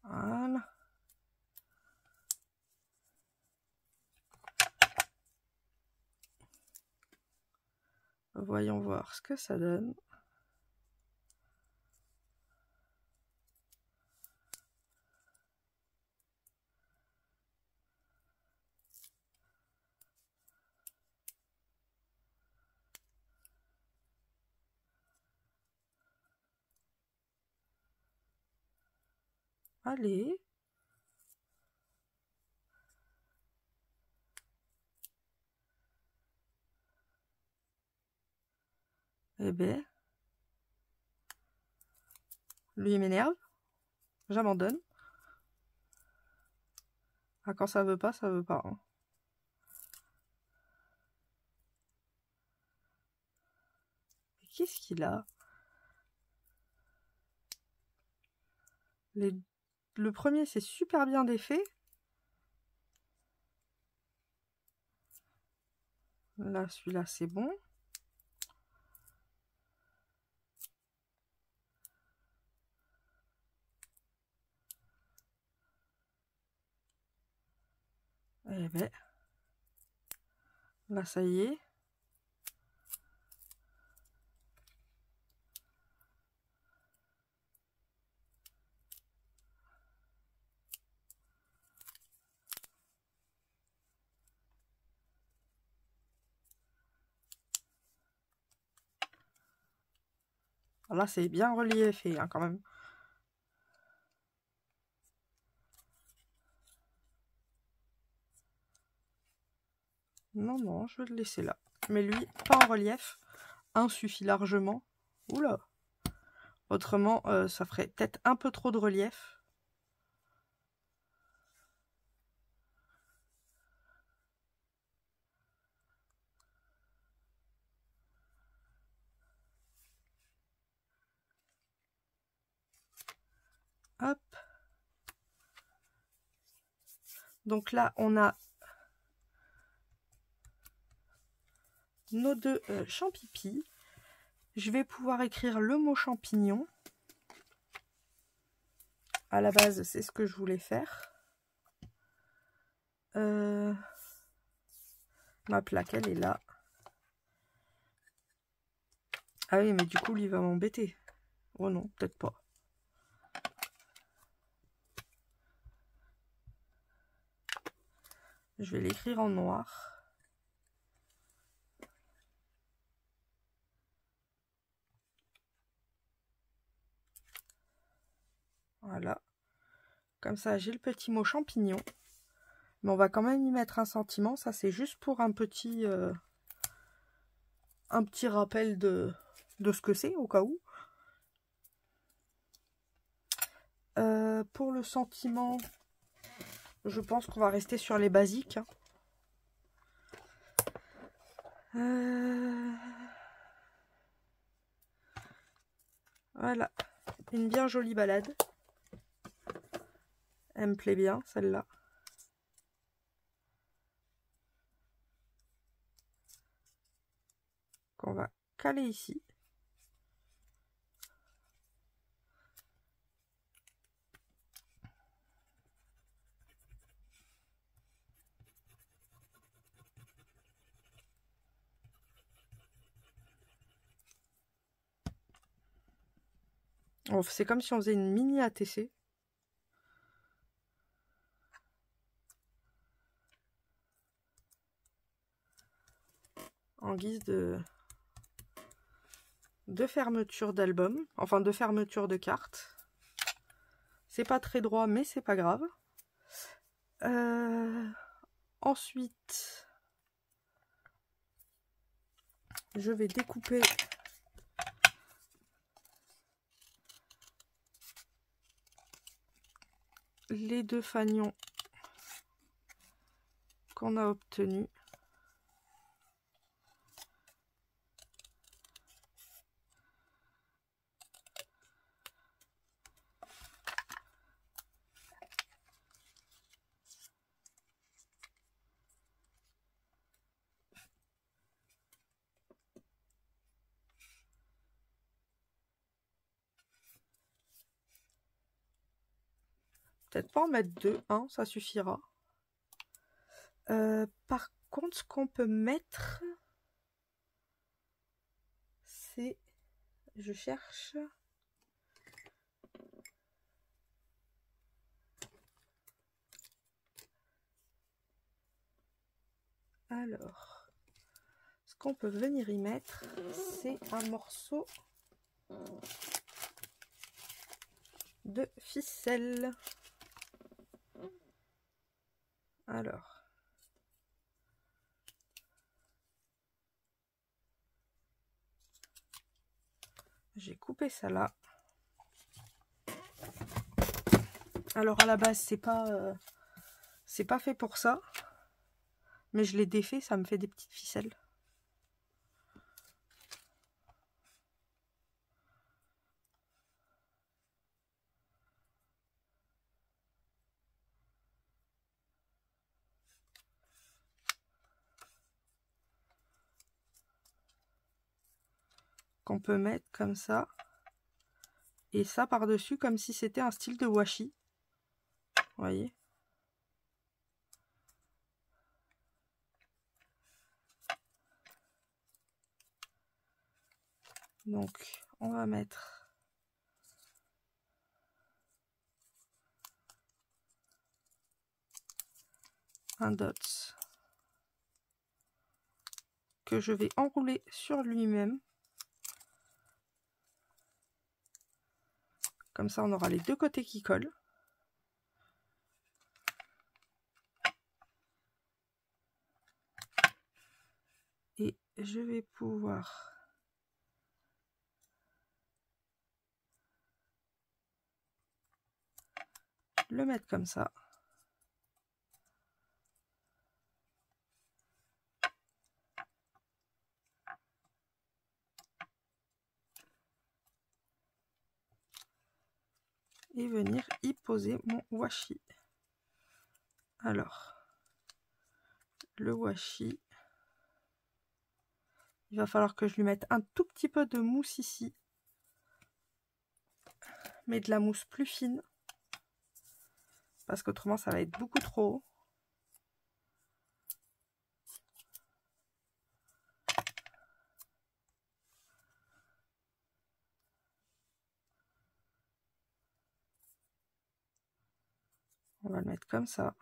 Voilà. Voyons voir ce que ça donne. Allez. Eh ben. Lui, il m'énerve. J'abandonne. Ah, quand ça veut pas, ça veut pas. Hein. Qu'est-ce qu'il a? Le premier, c'est super bien défait. Là, celui-là, c'est bon. Eh ben. Là, ça y est. Là, c'est bien reliefé hein, quand même. Non, non, je vais le laisser là. Mais lui, pas en relief. Un suffit largement. Oula. Autrement, ça ferait peut-être un peu trop de relief. Hop. Donc là, on a nos deux champipis. Je vais pouvoir écrire le mot champignon. À la base, c'est ce que je voulais faire. Ma plaque, elle est là. Ah oui, mais du coup, lui, il va m'embêter. Oh non, peut-être pas. Je vais l'écrire en noir. Voilà. Comme ça, j'ai le petit mot champignon. Mais on va quand même y mettre un sentiment. Ça, c'est juste pour un petit rappel de ce que c'est, au cas où. Pour le sentiment, je pense qu'on va rester sur les basiques. Voilà, une bien jolie balade. Elle me plaît bien, celle-là. Qu'on va caler ici. C'est comme si on faisait une mini ATC. En guise de fermeture d'album, enfin de fermeture de carte. C'est pas très droit, mais c'est pas grave. Ensuite, je vais découper les 2 fanions qu'on a obtenus. Peut-être pas en mettre 2, hein, ça suffira. Par contre, ce qu'on peut mettre, c'est... Je cherche... Alors, ce qu'on peut venir y mettre, c'est un morceau de ficelle. Alors, j'ai coupé ça là. Alors à la base, c'est pas fait pour ça, mais je l'ai défait, ça me fait des petites ficelles. Qu'on peut mettre comme ça, et ça par-dessus comme si c'était un style de washi. Vous voyez? Donc, on va mettre un dots que je vais enrouler sur lui-même. Comme ça, on aura les 2 côtés qui collent. Et je vais pouvoir le mettre comme ça. Et venir y poser mon washi. Alors, le washi, il va falloir que je lui mette un tout petit peu de mousse ici, mais de la mousse plus fine, parce qu'autrement ça va être beaucoup trop haut. On va le mettre comme ça.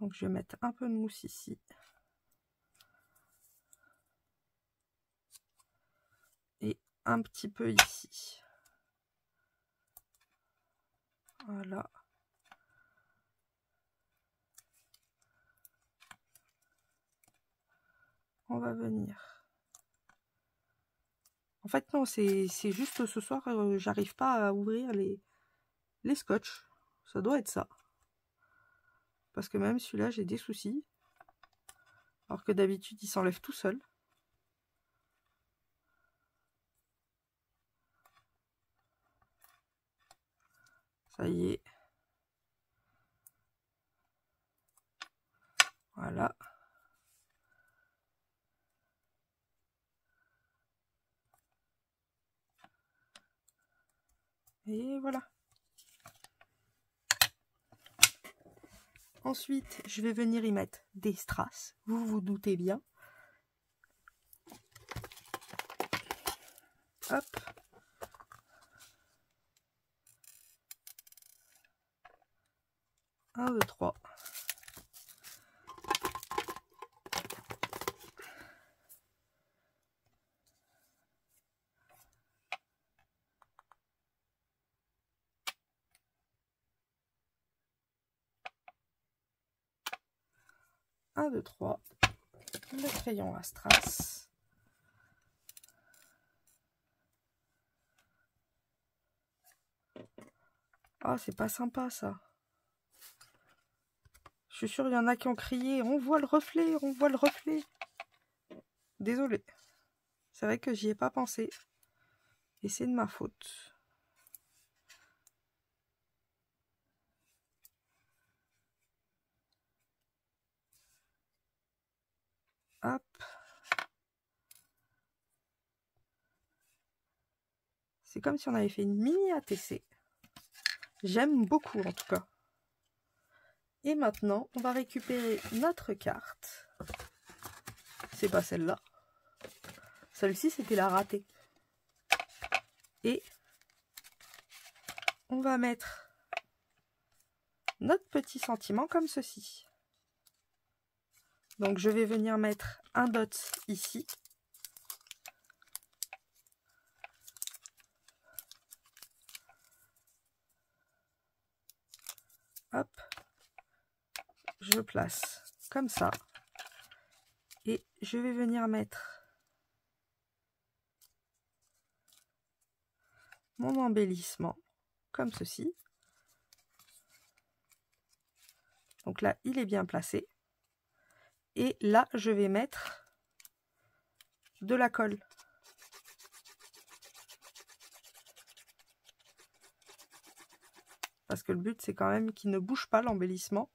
Donc je vais mettre un peu de mousse ici. Et un petit peu ici. Voilà. On va venir. En fait non, c'est juste ce soir, j'arrive pas à ouvrir les scotch. Ça doit être ça. Parce que même celui-là, j'ai des soucis. Alors que d'habitude, il s'enlève tout seul. Ça y est. Voilà. Et voilà. Ensuite, je vais venir y mettre des strass. Vous vous doutez bien. Hop. Un, deux, trois. Un, deux, trois. Le crayon à strass. Ah, c'est pas sympa ça. Je suis sûre il y en a qui ont crié. On voit le reflet, on voit le reflet. Désolée. C'est vrai que j'y ai pas pensé. Et c'est de ma faute. Hop. C'est comme si on avait fait une mini ATC. J'aime beaucoup en tout cas. Et maintenant, on va récupérer notre carte. C'est pas celle-là. Celle-ci, c'était la ratée. Et on va mettre notre petit sentiment comme ceci. Donc je vais venir mettre un dot ici. Hop. Je place comme ça. Et je vais venir mettre mon embellissement comme ceci. Donc là, il est bien placé. Et là, je vais mettre de la colle. Parce que le but, c'est quand même qu'il ne bouge pas l'embellissement.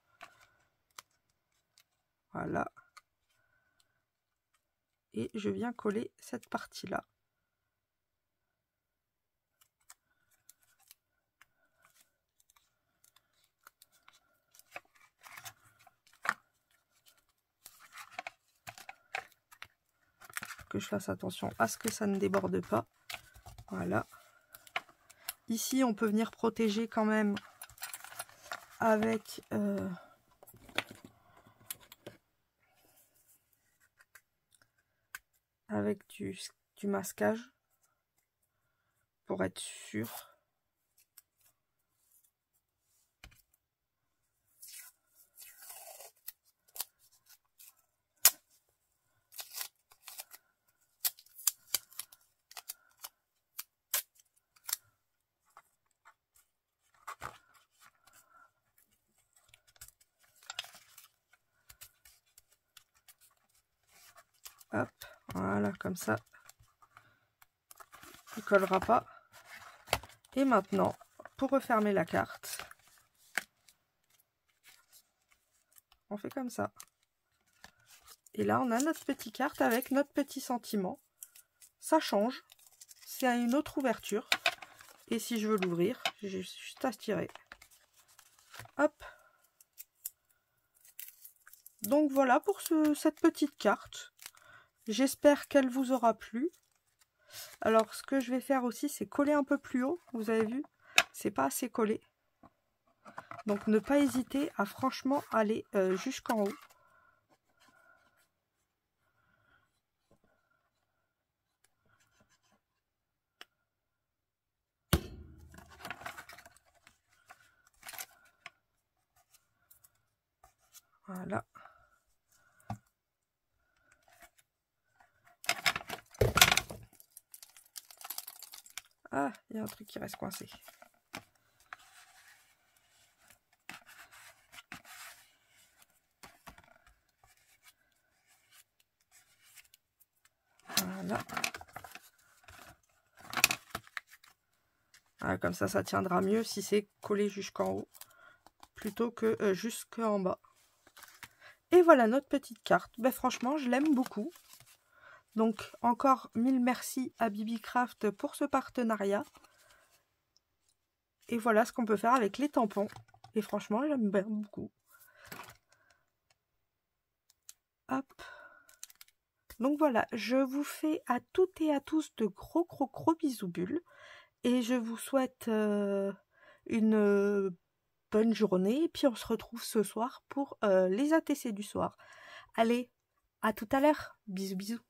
Voilà. Et je viens coller cette partie-là. Que je fasse attention à ce que ça ne déborde pas. Voilà. Ici, on peut venir protéger quand même avec du masquage pour être sûr. Hop, voilà, comme ça, il ne collera pas. Et maintenant, pour refermer la carte, on fait comme ça. Et là, on a notre petite carte avec notre petit sentiment. Ça change, c'est à une autre ouverture. Et si je veux l'ouvrir, j'ai juste à tirer. Hop. Donc voilà pour cette petite carte. J'espère qu'elle vous aura plu. Alors ce que je vais faire aussi, c'est coller un peu plus haut. Vous avez vu, c'est pas assez collé. Donc ne pas hésiter à franchement aller jusqu'en haut. Voilà. Ah, il y a un truc qui reste coincé. Voilà. Voilà, comme ça tiendra mieux si c'est collé jusqu'en haut plutôt que jusqu'en bas. Et voilà notre petite carte. Ben, franchement, je l'aime beaucoup. Donc, encore 1000 merci à BibiCraft pour ce partenariat. Et voilà ce qu'on peut faire avec les tampons. Et franchement, j'aime bien beaucoup. Hop. Donc voilà, je vous fais à toutes et à tous de gros bisous bulles. Et je vous souhaite une bonne journée. Et puis on se retrouve ce soir pour les ATC du soir. Allez, à tout à l'heure. Bisous bisous.